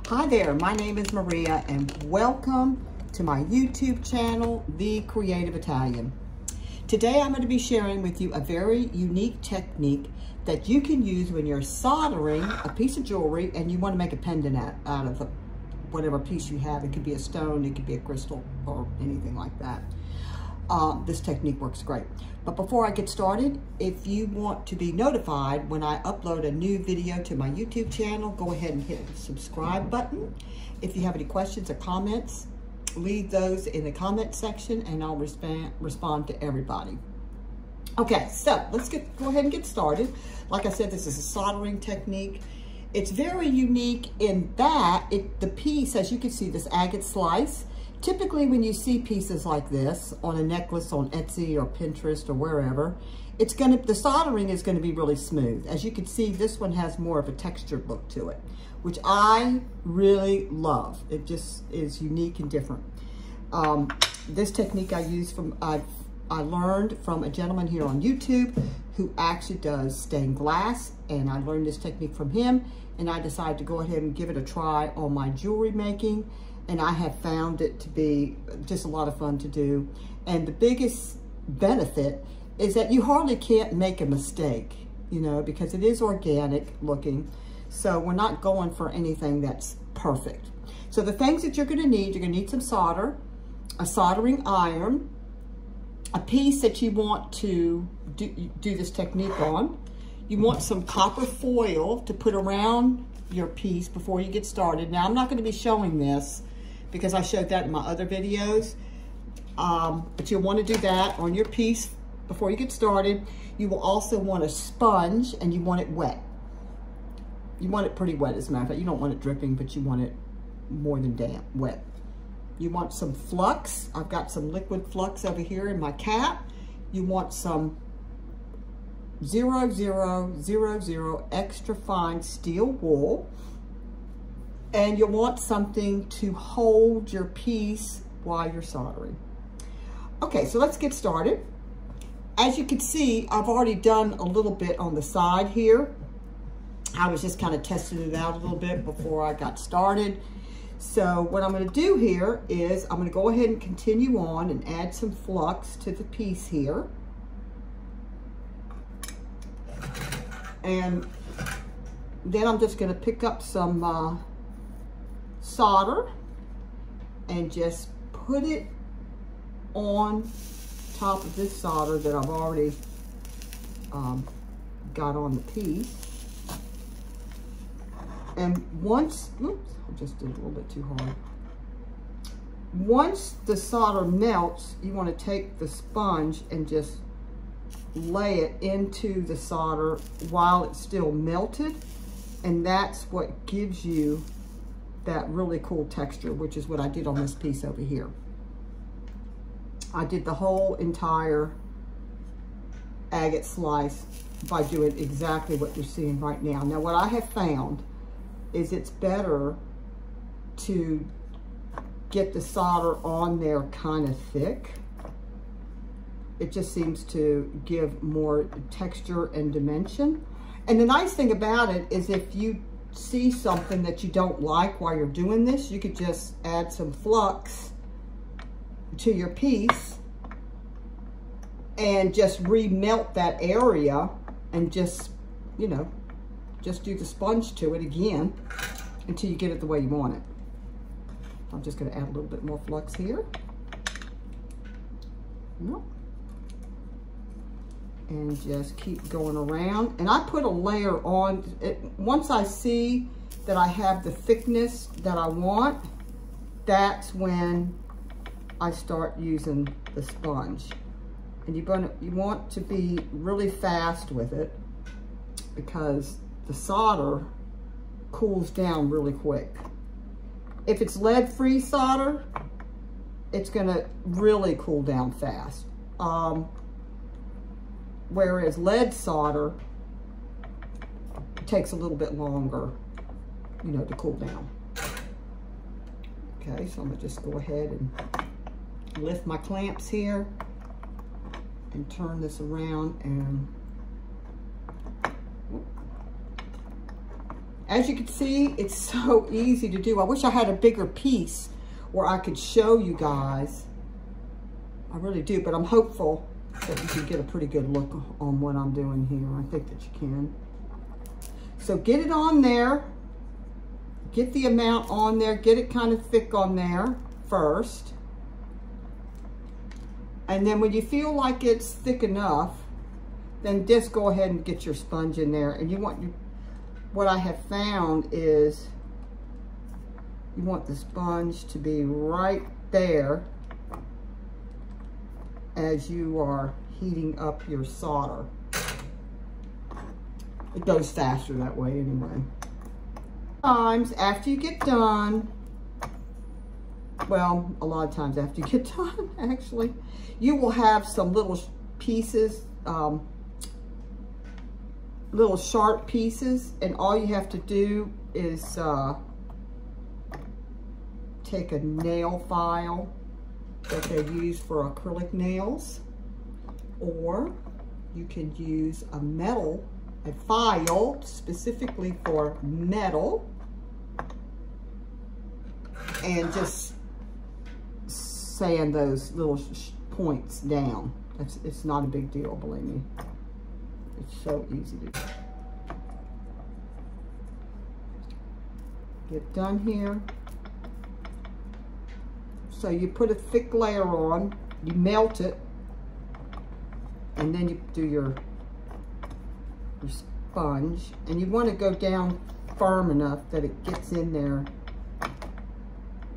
Hi there, my name is Maria and welcome to my YouTube channel, The Creative Italian. Today I'm going to be sharing with you a very unique technique that you can use when you're soldering a piece of jewelry and you want to make a pendant out of whatever piece you have. It could be a stone, it could be a crystal, or anything like that. This technique works great. But before I get started, if you want to be notified when I upload a new video to my YouTube channel, go ahead and hit the subscribe button. If you have any questions or comments, leave those in the comment section and I'll respond to everybody. Okay, so let's go ahead and get started. Like I said, this is a soldering technique. It's very unique in that the piece, as you can see, this agate slice. Typically, when you see pieces like this on a necklace on Etsy or Pinterest or wherever, the soldering is going to be really smooth. As you can see, this one has more of a textured look to it, which I really love. It just is unique and different. This technique I learned from a gentleman here on YouTube who actually does stained glass, and I learned this technique from him, and I decided to go ahead and give it a try on my jewelry making. And I have found it to be just a lot of fun to do. And the biggest benefit is that you hardly can't make a mistake, you know, because it is organic looking. So we're not going for anything that's perfect. So the things that you're gonna need some solder, a soldering iron, a piece that you want to do this technique on. You want some copper foil to put around your piece before you get started. Now, I'm not gonna be showing this because I showed that in my other videos. But you'll want to do that on your piece before you get started. You will also want a sponge, and you want it wet. You want it pretty wet, as a matter of fact. You don't want it dripping, but you want it more than damp, wet. You want some flux. I've got some liquid flux over here in my cap. You want some 0000 extra fine steel wool. And you'll want something to hold your piece while you're soldering. Okay, so let's get started. As you can see, I've already done a little bit on the side here. I was just kind of testing it out a little bit before I got started. So what I'm going to do here is I'm going to go ahead and continue on and add some flux to the piece here. And then I'm just going to pick up some solder and just put it on top of this solder that I've already got on the piece. And once, oops, I just did a little bit too hard. Once the solder melts, you want to take the sponge and just lay it into the solder while it's still melted. And that's what gives you that really cool texture, which is what I did on this piece over here. I did the whole entire agate slice by doing exactly what you're seeing right now. Now, what I have found is it's better to get the solder on there kind of thick. It just seems to give more texture and dimension. And the nice thing about it is if you see something that you don't like while you're doing this, you could just add some flux to your piece and just remelt that area and just, you know, just do the sponge to it again until you get it the way you want it. I'm just going to add a little bit more flux here. And just keep going around. And I put a layer on it. Once I see that I have the thickness that I want, that's when I start using the sponge. And you want to be really fast with it because the solder cools down really quick. If it's lead-free solder, it's gonna really cool down fast. Whereas lead solder takes a little bit longer, you know, to cool down. Okay, so I'm gonna just go ahead and lift my clamps here and turn this around and As you can see, it's so easy to do. I wish I had a bigger piece where I could show you guys. I really do, but I'm hopeful that you can get a pretty good look on what I'm doing here. I think that you can. So get it on there. Get the amount on there. Get it kind of thick on there first. And then when you feel like it's thick enough, then just go ahead and get your sponge in there. And you want your, what I have found is you want the sponge to be right there as you are heating up your solder. It goes faster that way anyway. Times after you get done, well, a lot of times after you get done, actually, you will have some little pieces, little sharp pieces, and all you have to do is take a nail file that they use for acrylic nails, or you can use a file specifically for metal, and just sand those little points down. It's not a big deal, believe me. It's so easy to do. Get done here. So you put a thick layer on, you melt it, and then you do your sponge, and you want to go down firm enough that it gets in there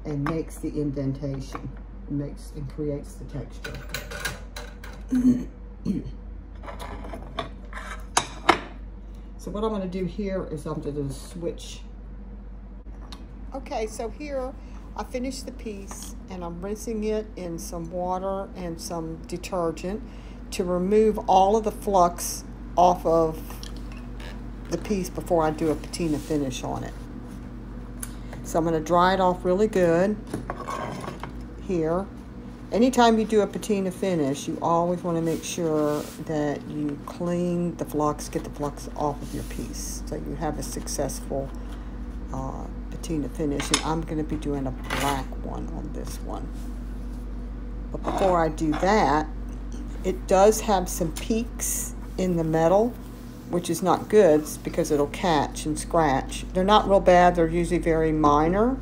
and makes the indentation, and creates the texture. So what I'm going to do here is I'm going to switch. Okay, so here I finished the piece, and I'm rinsing it in some water and some detergent to remove all of the flux off of the piece before I do a patina finish on it. So I'm going to dry it off really good here. Anytime you do a patina finish, you always want to make sure that you clean the flux, get the flux off of your piece, so you have a successful patina finish. And I'm going to be doing a black one on this one. But before I do that, it does have some peaks in the metal, which is not good because it'll catch and scratch. They're not real bad, they're usually very minor.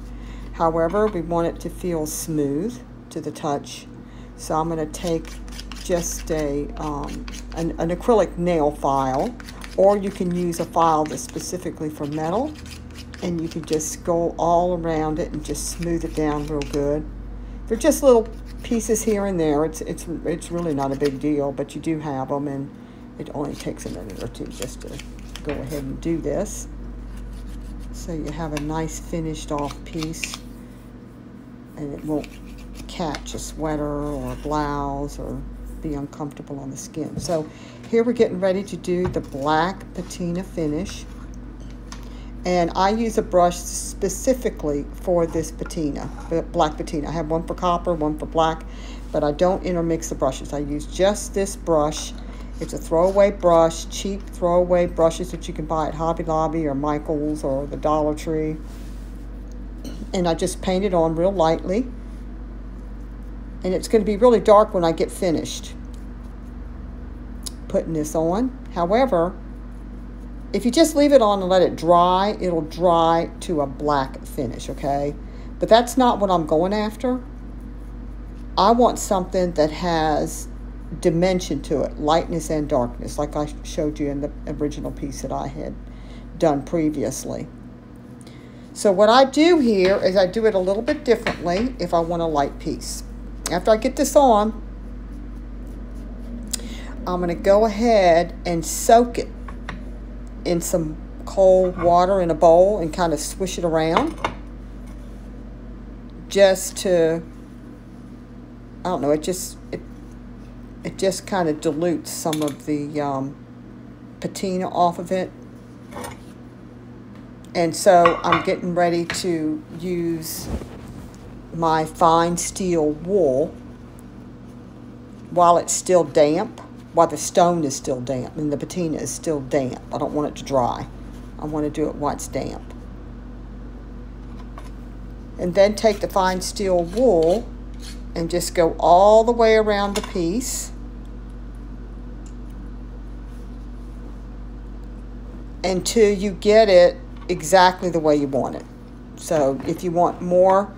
However, we want it to feel smooth to the touch. So I'm going to take just an acrylic nail file, or you can use a file that's specifically for metal, and you can just go all around it and just smooth it down real good. They're just little pieces here and there. It's really not a big deal, but you do have them, and it only takes a minute or two just to go ahead and do this. So you have a nice finished off piece, and it won't catch a sweater or a blouse or be uncomfortable on the skin. So here we're getting ready to do the black patina finish. And I use a brush specifically for this patina, the black patina. I have one for copper, one for black, but I don't intermix the brushes. I use just this brush. It's a throwaway brush, cheap throwaway brushes that you can buy at Hobby Lobby or Michael's or the Dollar Tree. And I just paint it on real lightly. And it's going to be really dark when I get finished putting this on. However, if you just leave it on and let it dry, it'll dry to a black finish, okay? But that's not what I'm going after. I want something that has dimension to it, lightness and darkness, like I showed you in the original piece that I had done previously. So what I do here is I do it a little bit differently if I want a light piece. After I get this on, I'm going to go ahead and soak it in some cold water in a bowl and kind of swish it around just to, I don't know, it just kind of dilutes some of the patina off of it. And so I'm getting ready to use my fine steel wool while it's still damp, while the stone is still damp and the patina is still damp. I don't want it to dry. I I want to do it while it's damp. And then take the fine steel wool and just go all the way around the piece. Until you get it exactly the way you want it. So if you want more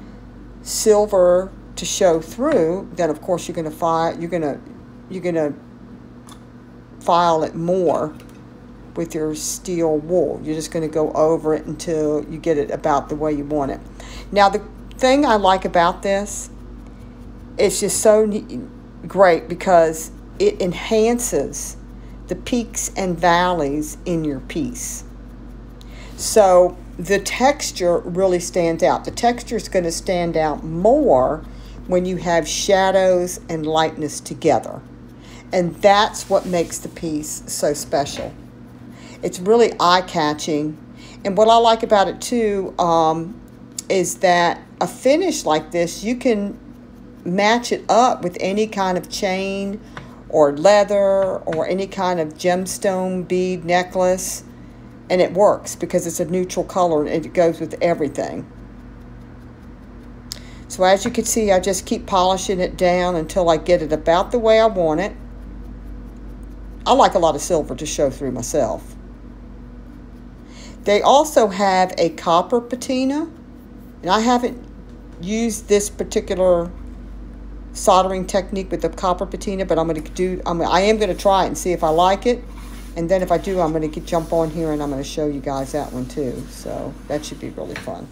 silver to show through, then of course you're going to file it more with your steel wool. You're just going to go over it until you get it about the way you want it. Now the thing I like about this, it's just so great because it enhances the peaks and valleys in your piece. So the texture really stands out. The texture is going to stand out more when you have shadows and lightness together. And that's what makes the piece so special. It's really eye-catching. And what I like about it too is that a finish like this, you can match it up with any kind of chain or leather or any kind of gemstone bead necklace, and it works because it's a neutral color and it goes with everything. So as you can see, I just keep polishing it down until I get it about the way I want it. I like a lot of silver to show through myself. They also have a copper patina, and I haven't used this particular soldering technique with the copper patina, but I am going to try it and see if I like it. And then if I do, I'm going to jump on here and I'm going to show you guys that one too. So that should be really fun.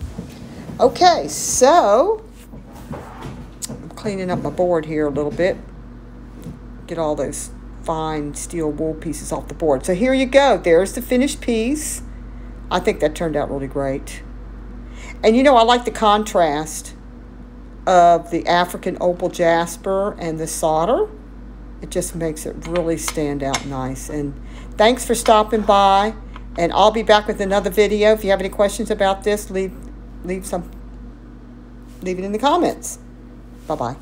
Okay, so I'm cleaning up my board here a little bit. Get all those fine steel wool pieces off the board. So here you go. There's the finished piece. I think that turned out really great. And you know, I like the contrast of the African opal jasper and the solder. It just makes it really stand out nice. And thanks for stopping by, and I'll be back with another video. If you have any questions about this, leave it in the comments. Bye-bye.